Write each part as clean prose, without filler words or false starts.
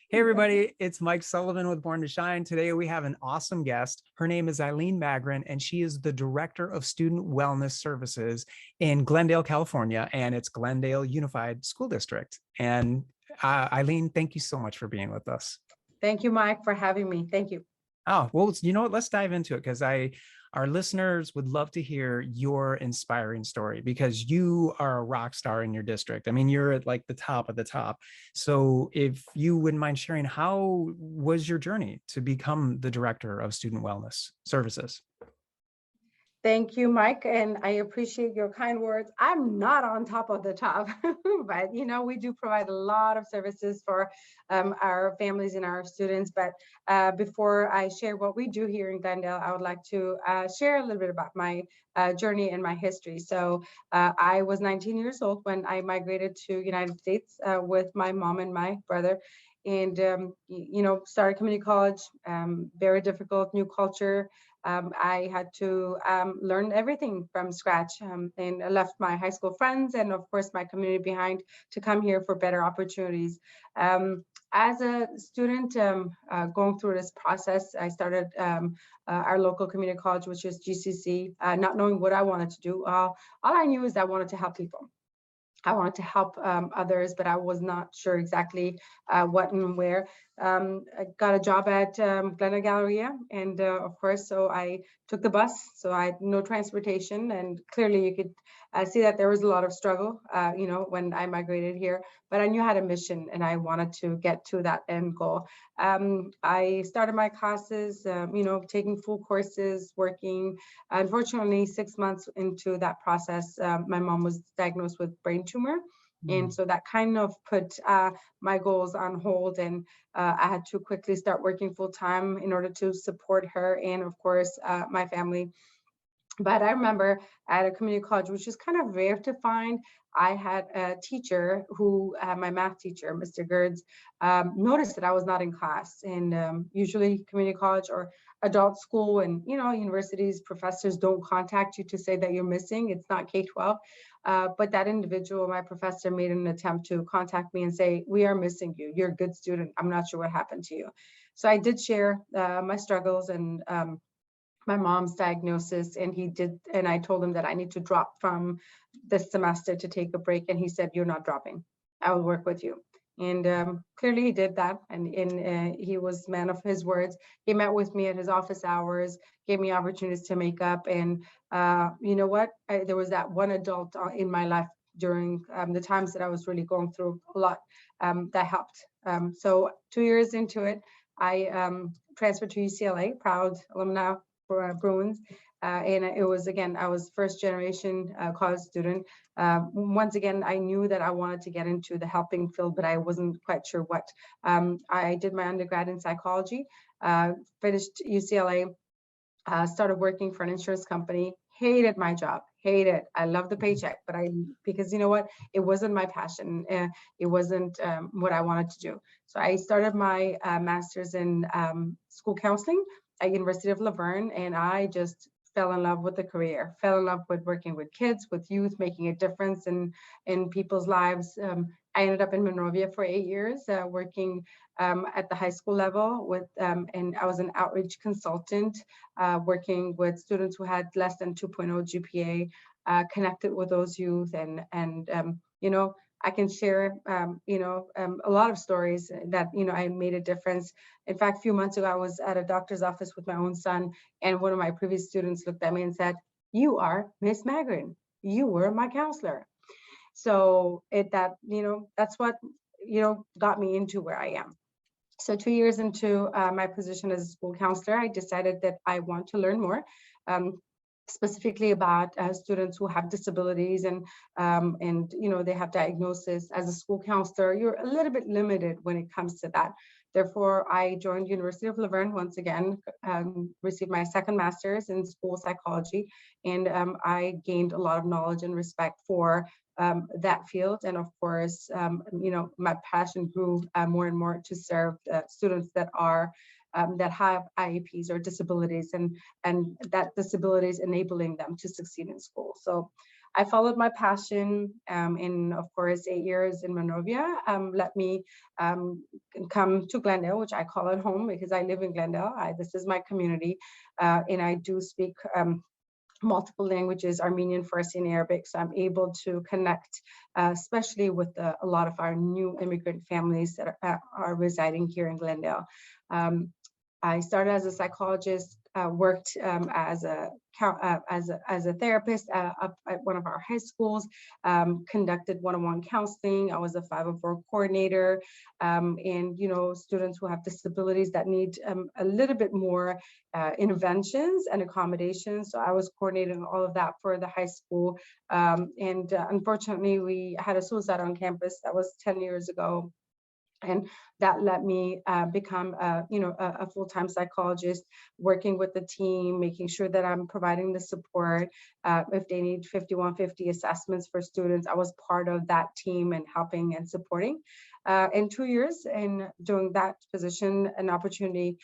Hey, everybody, it's Mike Sullivan with Born to Shine. Today, we have an awesome guest. Her name is Ilin Magran, and she is the Director of Student Wellness Services in Glendale, California, and it's Glendale Unified School District. And Ilin, thank you so much for being with us. Thank you, Mike, for having me. Thank you. Oh, well, you know what? Let's dive into it because our listeners would love to hear your inspiring story because you are a rock star in your district. I mean, you're at like the top of the top. So if you wouldn't mind sharing, how was your journey to become the Director of Student Wellness Services? Thank you, Mike, and I appreciate your kind words. I'm not on top of the top, but we do provide a lot of services for our families and our students. But before I share what we do here in Glendale, I would like to share a little bit about my journey and my history. So I was 19 years old when I migrated to United States with my mom and my brother. And, started community college, very difficult, new culture. I had to learn everything from scratch, and I left my high school friends and of course my community behind to come here for better opportunities. As a student going through this process, I started our local community college, which is GCC, not knowing what I wanted to do. All I knew is I wanted to help people. I wanted to help others, but I was not sure exactly what and where. I got a job at Glendale Galleria, and of course, so I took the bus, so I had no transportation, and clearly you could see that there was a lot of struggle, when I migrated here, but I knew I had a mission, and I wanted to get to that end goal. I started my classes, taking full courses, working. Unfortunately, 6 months into that process, my mom was diagnosed with brain tumor. And so that kind of put my goals on hold, and I had to quickly start working full time in order to support her and, of course, my family. But I remember at a community college, which is kind of rare to find, I had a teacher who, my math teacher, Mr. Gerds, noticed that I was not in class. And usually community college or adult school and, universities, professors don't contact you to say that you're missing. It's not K-12. But that individual, my professor, made an attempt to contact me and say, we are missing you. You're a good student. I'm not sure what happened to you. So I did share my struggles and my mom's diagnosis, and I told him that I need to drop from this semester to take a break, and he said, you're not dropping, I will work with you. And clearly he did that, and he was man of his words. He met with me at his office hours, gave me opportunities to make up, and you know what, there was that one adult in my life during the times that I was really going through a lot that helped. So 2 years into it, I transferred to UCLA, proud alumni for Bruins. And it was, again, I was first generation college student. Once again, I knew that I wanted to get into the helping field, but I wasn't quite sure what. I did my undergrad in psychology, finished UCLA, started working for an insurance company, hated my job, hated. I love the paycheck, but because you know what, it wasn't my passion. It wasn't what I wanted to do. So I started my master's in school counseling at University of Laverne, and I just fell in love with the career, fell in love with working with kids, with youth, making a difference in people's lives. I ended up in Monrovia for 8 years, working at the high school level and I was an outreach consultant, working with students who had less than 2.0 GPA, connected with those youth, and I can share, a lot of stories that, I made a difference. In fact, a few months ago, I was at a doctor's office with my own son, and one of my previous students looked at me and said, you are Miss Magran. You were my counselor. So that's what, got me into where I am. So 2 years into my position as a school counselor, I decided that I want to learn more. Specifically about students who have disabilities and they have diagnosis. As a school counselor, you're a little bit limited when it comes to that. Therefore, I joined University of Laverne once again, received my second master's in school psychology, and I gained a lot of knowledge and respect for that field. And of course, my passion grew more and more to serve students that have IEPs or disabilities, and that disabilities enabling them to succeed in school. So I followed my passion, in, of course, 8 years in Monrovia, let me come to Glendale, which I call it home because I live in Glendale. This is my community, and I do speak multiple languages, Armenian, Farsi, and Arabic. So I'm able to connect, especially with a lot of our new immigrant families that are residing here in Glendale. I started as a psychologist, worked as a therapist up at one of our high schools, conducted one-on-one counseling. I was a 504 coordinator, and students who have disabilities that need a little bit more interventions and accommodations. So I was coordinating all of that for the high school, and unfortunately, we had a suicide on campus. That was 10 years ago. And that let me become a full-time psychologist, working with the team, making sure that I'm providing the support. If they need 5150 assessments for students, I was part of that team and helping and supporting. In 2 years in doing that position, an opportunity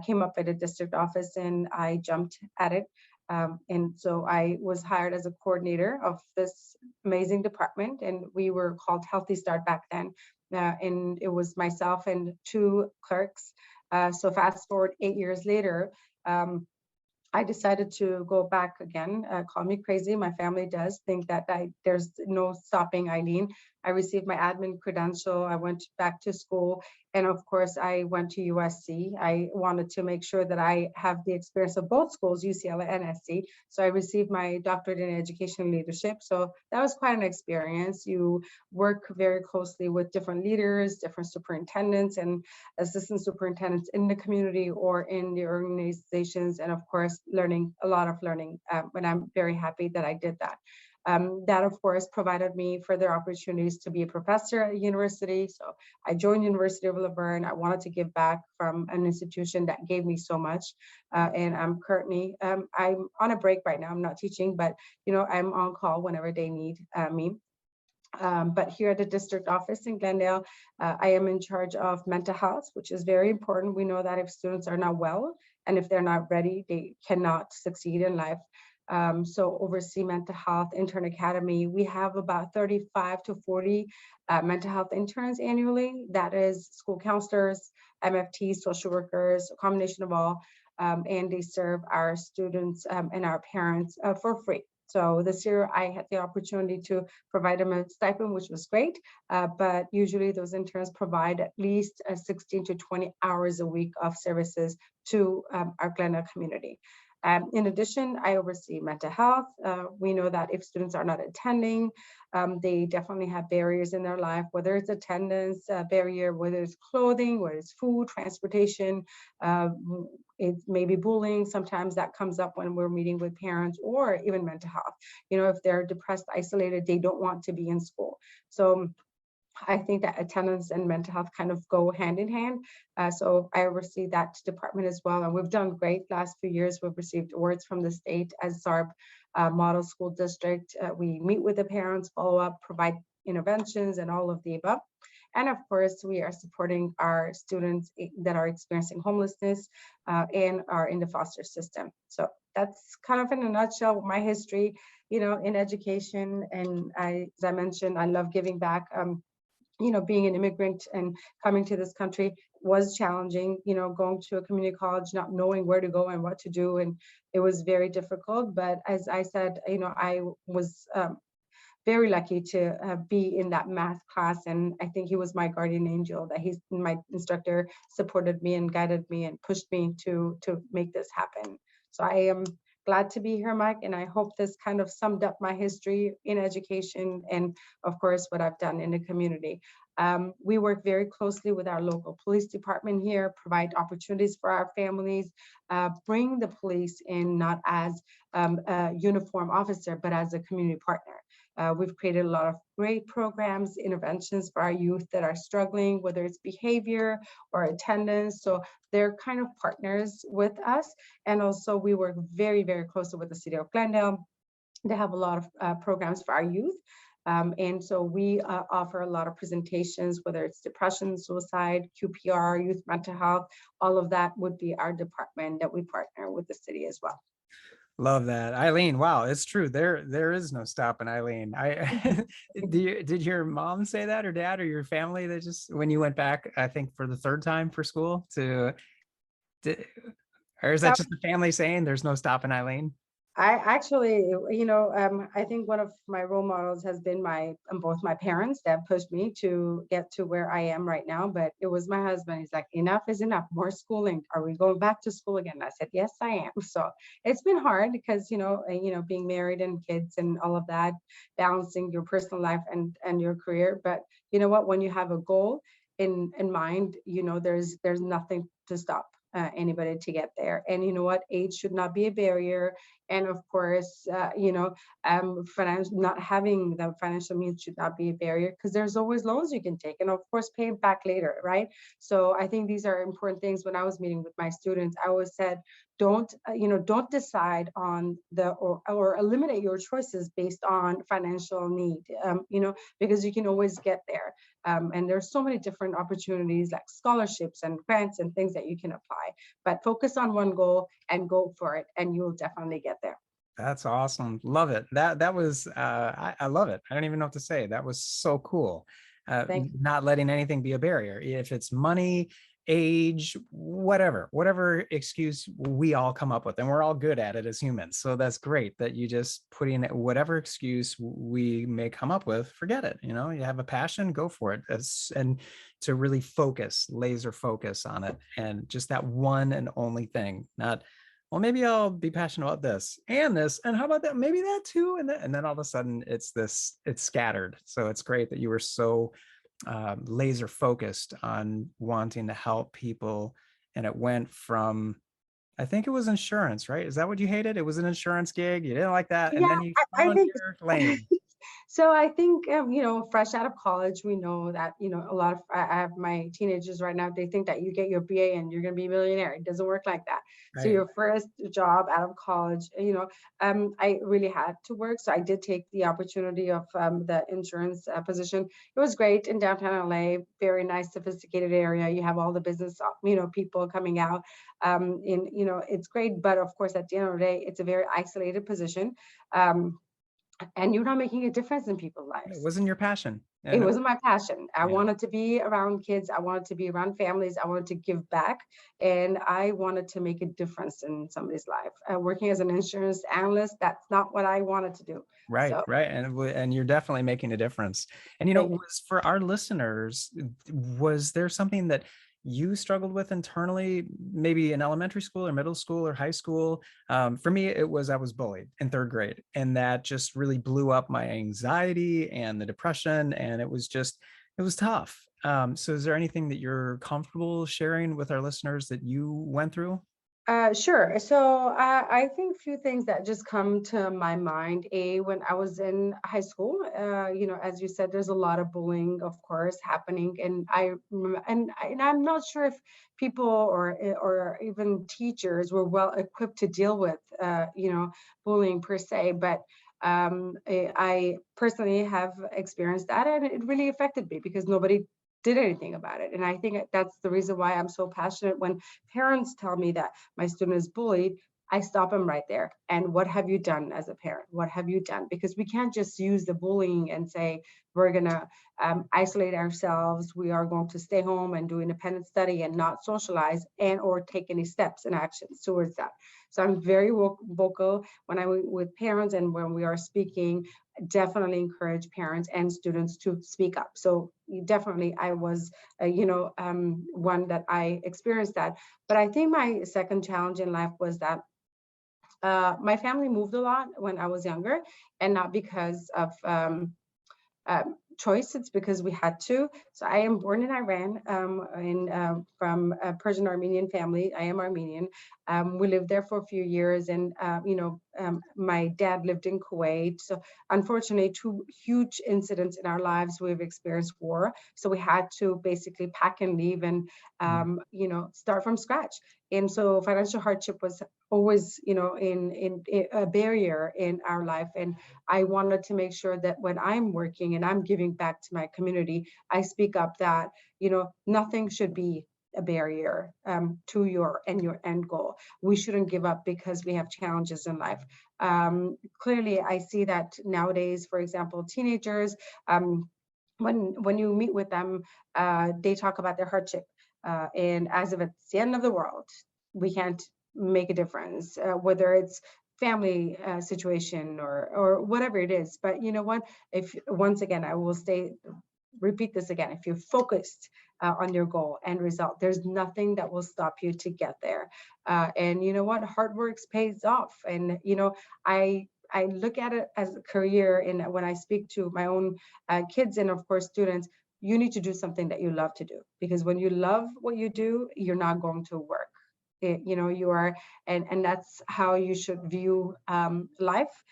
came up at a district office and I jumped at it. And so I was hired as a coordinator of this amazing department, and we were called Healthy Start back then. And it was myself and 2 clerks. So fast forward 8 years later, I decided to go back again. Call me crazy. My family does think that there's no stopping Ilin. I received my admin credential. I went back to school. And of course, I went to USC. I wanted to make sure that I have the experience of both schools, UCLA and SC. So I received my doctorate in education leadership. So that was quite an experience. You work very closely with different leaders, different superintendents and assistant superintendents in the community or in the organizations. And of course, a lot of learning. And I'm very happy that I did that. That, of course, provided me further opportunities to be a professor at a university. So I joined University of Laverne. I wanted to give back from an institution that gave me so much. And I'm currently, I'm on a break right now. I'm not teaching, but, I'm on call whenever they need me. But here at the district office in Glendale, I am in charge of mental health, which is very important. We know that if students are not well and if they're not ready, they cannot succeed in life. So oversee mental health intern academy. We have about 35 to 40 mental health interns annually. That is school counselors, MFTs, social workers, a combination of all, and they serve our students and our parents for free. So this year I had the opportunity to provide them a stipend, which was great. But usually those interns provide at least 16 to 20 hours a week of services to our Glendale community. In addition, I oversee mental health. We know that if students are not attending, they definitely have barriers in their life, whether it's attendance barrier, whether it's clothing, whether it's food, transportation, it may be bullying. Sometimes that comes up when we're meeting with parents, or even mental health. If they're depressed, isolated, they don't want to be in school. So I think that attendance and mental health kind of go hand in hand. So I oversee that department as well. And we've done great last few years. We've received awards from the state as SARB model school district. We meet with the parents, follow up, provide interventions and all of the above. And of course, we are supporting our students that are experiencing homelessness and are in the foster system. So that's kind of in a nutshell my history, in education. And as I mentioned, I love giving back. Being an immigrant and coming to this country was challenging, going to a community college, not knowing where to go and what to do. And it was very difficult. But as I said, I was very lucky to be in that math class. And I think he was my guardian angel, that my instructor supported me and guided me and pushed me to make this happen. So I am glad to be here, Mike, and I hope this kind of summed up my history in education and, of course, what I've done in the community. We work very closely with our local police department here, provide opportunities for our families, bring the police in not as a uniform officer, but as a community partner. We've created a lot of great programs, interventions for our youth that are struggling, whether it's behavior or attendance. So they're kind of partners with us. And also we work very, very closely with the city of Glendale. They have a lot of programs for our youth. And so we offer a lot of presentations, whether it's depression, suicide, QPR, youth mental health, all of that would be our department that we partner with the city as well. Love that. Eileen, wow, it's true. There is no stopping Eileen. I did your mom say that, or dad, or your family, that just when you went back, I think for the third time for school to, did, or is that That just the family saying there's no stopping Eileen? I actually, I think one of my role models has been both my parents that pushed me to get to where I am right now. But it was my husband. He's like, enough is enough. More schooling. Are we going back to school again? I said, yes, I am. So it's been hard because being married and kids and all of that, balancing your personal life and your career. But you know what? When you have a goal in mind, there's nothing to stop. Anybody to get there. And you know what, age should not be a barrier. And of course, not having the financial means should not be a barrier, because there's always loans you can take and of course pay it back later, right? So I think these are important things. When I was meeting with my students, I always said, don't decide on or eliminate your choices based on financial need, because you can always get there. And there's so many different opportunities like scholarships and grants and things that you can apply, but focus on one goal and go for it, and you'll definitely get there. That's awesome. Love it. That was I love it. I don't even know what to say. That was so cool. Thank you. Not letting anything be a barrier. If it's money, age, whatever excuse we all come up with, and we're all good at it as humans. So that's great that you just put in whatever excuse we may come up with, forget it. You have a passion, go for it. And to really focus, laser focus on it, and just that one and only thing, not, well, maybe I'll be passionate about this, and how about that? Maybe that too. And then all of a sudden it's scattered. So it's great that you were so laser focused on wanting to help people. And it went from, I think it was insurance, right? Is that what you hated? It was an insurance gig. You didn't like that. And Yeah, then you I found think your lane. so. I think, fresh out of college, we know that, a lot of, I have my teenagers right now, they think that you get your BA and you're going to be a millionaire. It doesn't work like that. So Right. your first job out of college, I really had to work. So I did take the opportunity of the insurance position. It was great in downtown LA, very nice, sophisticated area. You have all the business, people coming out. It's great. But of course, at the end of the day, it's a very isolated position. Um, and you're not making a difference in people's It lives. wasn't your passion. It And wasn't my passion. I yeah. wanted to be around kids. I wanted to be around families. I wanted to give back. And I wanted to make a difference in somebody's life. Working as an insurance analyst, that's not what I wanted to do. Right, So right. And you're definitely making a difference. And thank you. was for our listeners, was there something that you struggled with internally, maybe in elementary school or middle school or high school? For me, it was, I was bullied in third grade, and that just really blew up my anxiety and the depression, and it was tough. So is there anything that you're comfortable sharing with our listeners that you went through? Sure. So I think a few things that just come to my mind. When I was in high school, as you said, there's a lot of bullying, of course, happening, and I'm not sure if people or even teachers were well equipped to deal with, bullying per se. But I personally have experienced that, and it really affected me because nobody did anything about it. And I think that's the reason why I'm so passionate when parents tell me that my student is bullied. I stop them right there. And what have you done as a parent? What have you done? Because we can't just use the bullying and say, we're going to isolate ourselves. We are going to stay home and do independent study and not socialize and or take any steps and actions towards that. So I'm very vocal when I'm with parents, and when we are speaking, definitely encourage parents and students to speak up. So definitely I was, one that I experienced that. But I think my second challenge in life was that my family moved a lot when I was younger, and not because of choice. It's because we had to. So I am born in Iran, from a Persian Armenian family. I am Armenian. We lived there for a few years, and my dad lived in Kuwait. So unfortunately, two huge incidents in our lives, we've experienced war. So we had to basically pack and leave and start from scratch. And so financial hardship was always, in a barrier in our life. And I wanted to make sure that when I'm working and I'm giving back to my community, I speak up that, nothing should be a barrier to your end goal. We shouldn't give up because we have challenges in life. Clearly, I see that nowadays, for example, teenagers, when you meet with them, they talk about their hardship, and as if it's the end of the world. We can't make a difference, whether it's family situation or whatever it is. But you know what? If once again, I will repeat this again. If you're focused on your goal and result, there's nothing that will stop you to get there. And you know what? Hard work pays off. And you know, I look at it as a career. And when I speak to my own kids and of course students, you need to do something that you love to do, because when you love what you do, you're not going to work. You know, you are, and that's how you should view life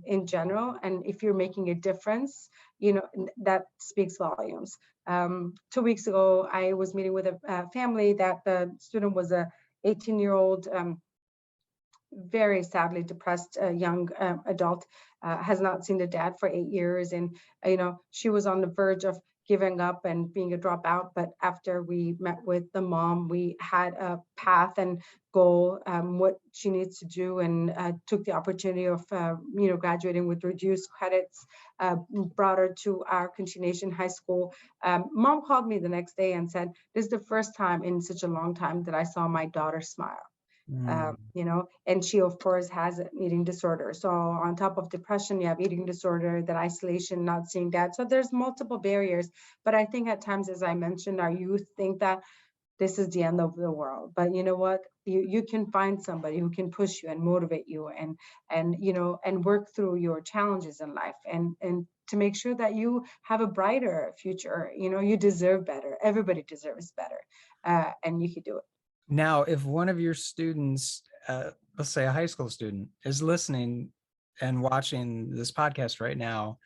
in general. And if you're making a difference, you know, that speaks volumes. 2 weeks ago, I was meeting with a family that the student was a 18-year-old, very sadly depressed young adult, has not seen the dad for 8 years. And, you know, she was on the verge of giving up and being a dropout. But after we met with the mom, we had a path and goal, what she needs to do, and took the opportunity of, you know, graduating with reduced credits, brought her to our continuation high school. Mom called me the next day and said, "This is the first time in such a long time that I saw my daughter smile." You know, and she of course has an eating disorder. So on top of depression, you have eating disorder, that isolation, not seeing dad. So there's multiple barriers. But I think at times, as I mentioned, our youth think that this is the end of the world. But you know what? You can find somebody who can push you and motivate you, and you know, and work through your challenges in life, and to make sure that you have a brighter future. You know, you deserve better. Everybody deserves better, and you can do it. Now, if one of your students, let's say a high school student, is listening and watching this podcast right now,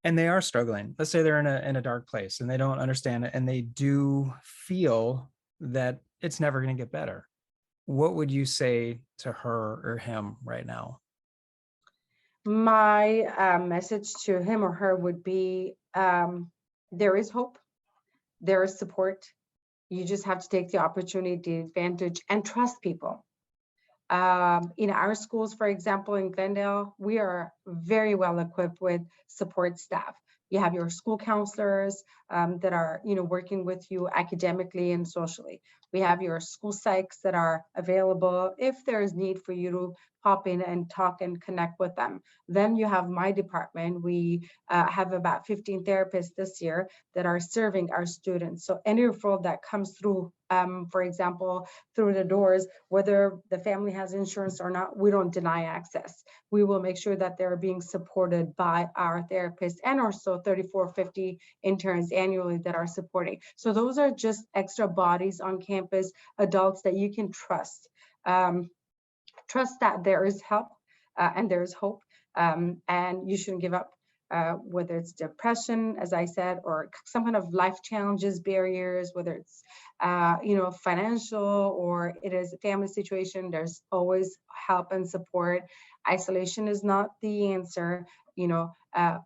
and they are struggling, let's say they're in a dark place and they don't understand it, and they do feel that it's never going to get better, what would you say to her or him right now? My message to him or her would be, there is hope, there is support. You just have to take the opportunity, the advantage, and trust people. In our schools, for example, in Glendale, we are very well equipped with support staff. You have your school counselors that are, you know, working with you academically and socially. We have your school psychs that are available if there is need for you to pop in and talk and connect with them. Then you have my department. We have about 15 therapists this year that are serving our students. So any referral that comes through, for example, through the doors, whether the family has insurance or not, we don't deny access. We will make sure that they're being supported by our therapists, and also 3450 interns annually that are supporting. So those are just extra bodies on campus, adults that you can trust. Trust that there is help and there is hope, and you shouldn't give up. Whether it's depression, as I said, or some kind of life challenges, barriers, whether it's you know, financial, or it is a family situation, there's always help and support. Isolation is not the answer. You know,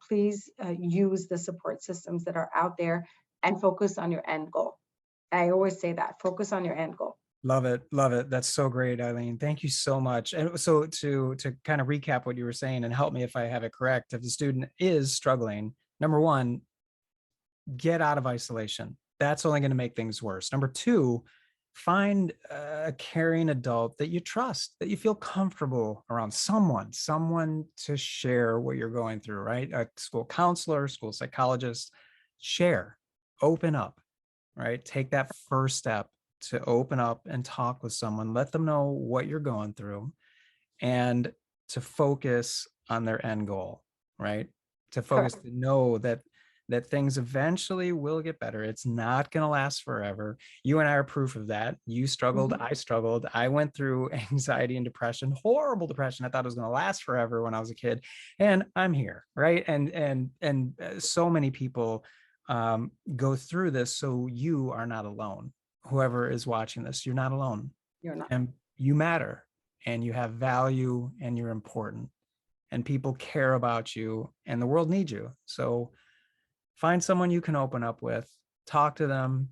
please use the support systems that are out there and focus on your end goal. I always say that, focus on your end goal. Love it. Love it. That's so great, Eileen. Thank you so much. And so to kind of recap what you were saying and help me if I have it correct, if the student is struggling, number one, get out of isolation. That's only going to make things worse. Number two, find a caring adult that you trust, that you feel comfortable around, someone to share what you're going through, right? A school counselor, school psychologist, share, open up, right? Take that first step to open up and talk with someone, let them know what you're going through, and to focus on their end goal, right? To focus, Correct. to know that things eventually will get better. It's not going to last forever. You and I are proof of that. You struggled, Mhm. I struggled. I went through anxiety and depression, horrible depression. I thought it was going to last forever when I was a kid, and I'm here, right? And so many people go through this, so you are not alone. Whoever is watching this, you're not alone, You're not. and you matter, and you have value, and you're important, and people care about you, and the world needs you. So find someone you can open up with, talk to them,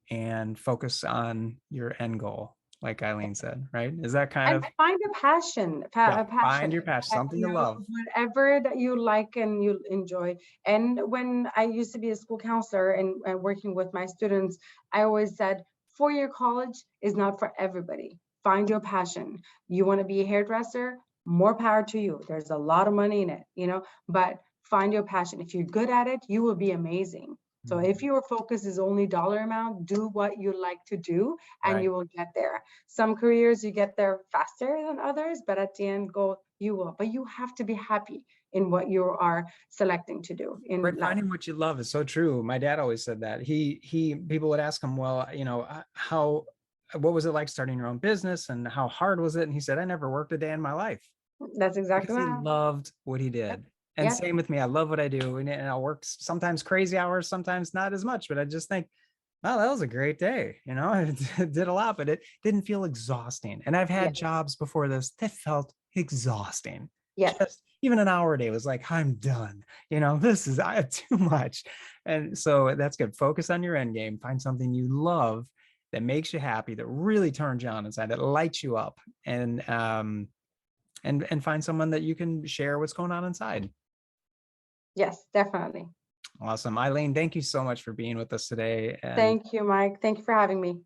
and focus on your end goal, like Eileen said, right? Is that kind And of, find a passion, yeah, a find passion, your passion, something you love. whatever that you like and you enjoy. And when I used to be a school counselor and working with my students, I always said, four-year college is not for everybody. Find your passion. You want to be a hairdresser? More power to you. There's a lot of money in it, but find your passion. If you're good at it, you will be amazing. So if your focus is only dollar amount, do what you like to do and Right. you will get there. Some careers you get there faster than others, but at the end goal you will. But you have to be happy in what you are selecting to do in Right, life. finding what you love is so true. My dad always said that. People would ask him, well, what was it like starting your own business and how hard was it? And he said, I never worked a day in my life That's exactly because he what. loved what he Yep. did. And Yes. same with me. I love what I do. And I'll work sometimes crazy hours, sometimes not as much, but I just think, wow, that was a great day. I did a lot, but it didn't feel exhausting. And I've had Yes. jobs before this that felt exhausting. Yes. Just even an hour a day was like, I'm done. This is too much. And so that's good. Focus on your end game. Find something you love that makes you happy, that really turns you on inside, that lights you up, and find someone that you can share what's going on inside. Yes, definitely. Awesome. Eileen, thank you so much for being with us today. And Thank you, Mike. Thank you for having me.